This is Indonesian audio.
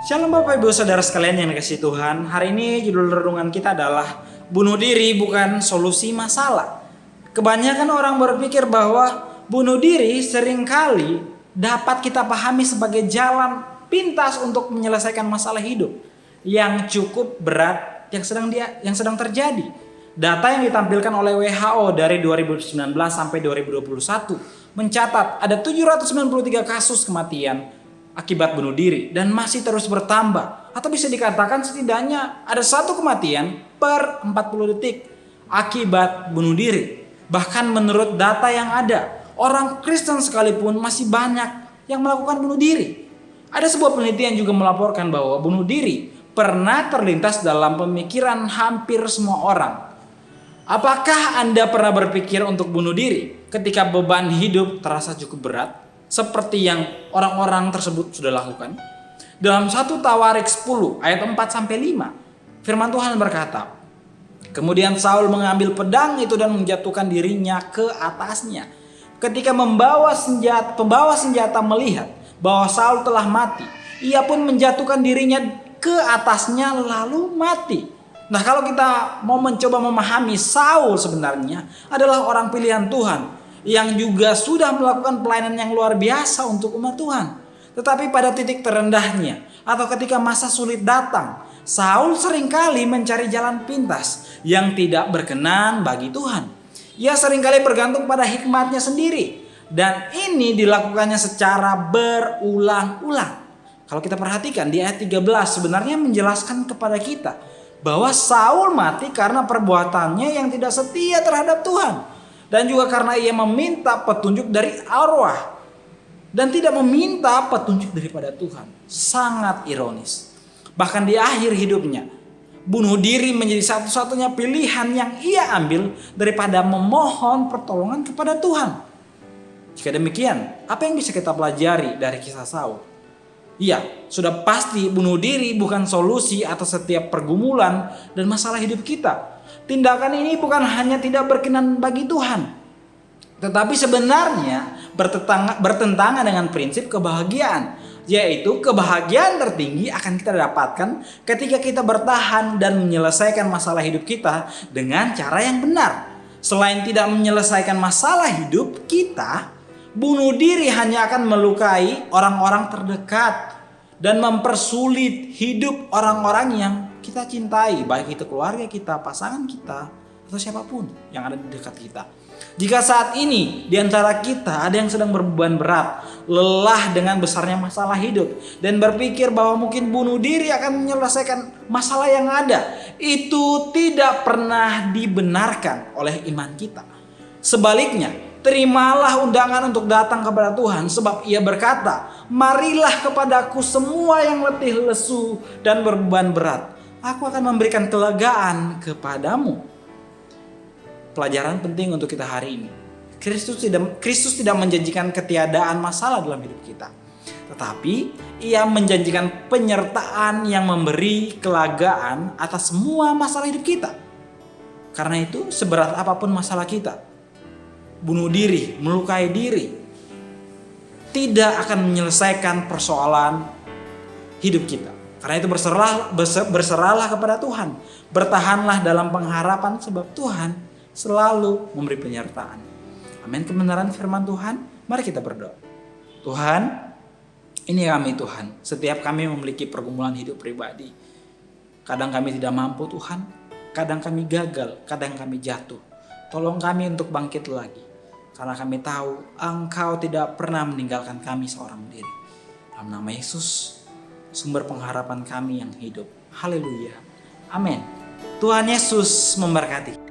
Shalom Bapak Ibu Saudara sekalian yang dikasihi Tuhan. Hari ini judul renungan kita adalah bunuh diri bukan solusi masalah. Kebanyakan orang berpikir bahwa bunuh diri seringkali dapat kita pahami sebagai jalan pintas untuk menyelesaikan masalah hidup yang cukup berat yang sedang terjadi. Data yang ditampilkan oleh WHO dari 2019 sampai 2021 mencatat ada 793 kasus kematian akibat bunuh diri dan masih terus bertambah, atau bisa dikatakan setidaknya ada satu kematian per 40 detik akibat bunuh diri. Bahkan menurut data yang ada, orang Kristen sekalipun masih banyak yang melakukan bunuh diri. Ada sebuah penelitian juga melaporkan bahwa bunuh diri pernah terlintas dalam pemikiran hampir semua orang. Apakah Anda pernah berpikir untuk bunuh diri ketika beban hidup terasa cukup berat, seperti yang orang-orang tersebut sudah lakukan? Dalam 1 Tawarik 10 ayat 4-5, firman Tuhan berkata, kemudian Saul mengambil pedang itu dan menjatuhkan dirinya ke atasnya. Ketika pembawa senjata melihat bahwa Saul telah mati, ia pun menjatuhkan dirinya ke atasnya lalu mati. Nah, kalau kita mau mencoba memahami, Saul sebenarnya adalah orang pilihan Tuhan yang juga sudah melakukan pelayanan yang luar biasa untuk umat Tuhan. Tetapi pada titik terendahnya atau ketika masa sulit datang, Saul seringkali mencari jalan pintas yang tidak berkenan bagi Tuhan. Ia seringkali bergantung pada hikmatnya sendiri, dan ini dilakukannya secara berulang-ulang. Kalau kita perhatikan di ayat 13 sebenarnya menjelaskan kepada kita bahwa Saul mati karena perbuatannya yang tidak setia terhadap Tuhan. Dan juga karena ia meminta petunjuk dari arwah dan tidak meminta petunjuk daripada Tuhan. Sangat ironis. Bahkan di akhir hidupnya, bunuh diri menjadi satu-satunya pilihan yang ia ambil daripada memohon pertolongan kepada Tuhan. Jika demikian, apa yang bisa kita pelajari dari kisah Saul? Iya, sudah pasti bunuh diri bukan solusi atas setiap pergumulan dan masalah hidup kita. Tindakan ini bukan hanya tidak berkenan bagi Tuhan, tetapi sebenarnya bertentangan dengan prinsip kebahagiaan, yaitu kebahagiaan tertinggi akan kita dapatkan ketika kita bertahan dan menyelesaikan masalah hidup kita dengan cara yang benar. Selain tidak menyelesaikan masalah hidup kita, bunuh diri hanya akan melukai orang-orang terdekat dan mempersulit hidup orang-orang yang kita cintai, baik itu keluarga kita, pasangan kita, atau siapapun yang ada di dekat kita. Jika saat ini di antara kita ada yang sedang berbeban berat, lelah dengan besarnya masalah hidup, dan berpikir bahwa mungkin bunuh diri akan menyelesaikan masalah yang ada, itu tidak pernah dibenarkan oleh iman kita. Sebaliknya, terimalah undangan untuk datang kepada Tuhan, sebab ia berkata, marilah kepadaku semua yang letih lesu dan berbeban berat, aku akan memberikan kelegaan kepadamu. Pelajaran penting untuk kita hari ini. Kristus tidak menjanjikan ketiadaan masalah dalam hidup kita, tetapi ia menjanjikan penyertaan yang memberi kelegaan atas semua masalah hidup kita. Karena itu, seberat apapun masalah kita, bunuh diri, melukai diri, tidak akan menyelesaikan persoalan hidup kita. Karena itu berserahlah kepada Tuhan. Bertahanlah dalam pengharapan, sebab Tuhan selalu memberi penyertaan. Amin. Kebenaran firman Tuhan. Mari kita berdoa. Tuhan, ini kami Tuhan. Setiap kami memiliki pergumulan hidup pribadi. Kadang kami tidak mampu Tuhan. Kadang kami gagal. Kadang kami jatuh. Tolong kami untuk bangkit lagi. Karena kami tahu Engkau tidak pernah meninggalkan kami seorang diri. Dalam nama Yesus, sumber pengharapan kami yang hidup. Haleluya. Amin. Tuhan Yesus memberkati.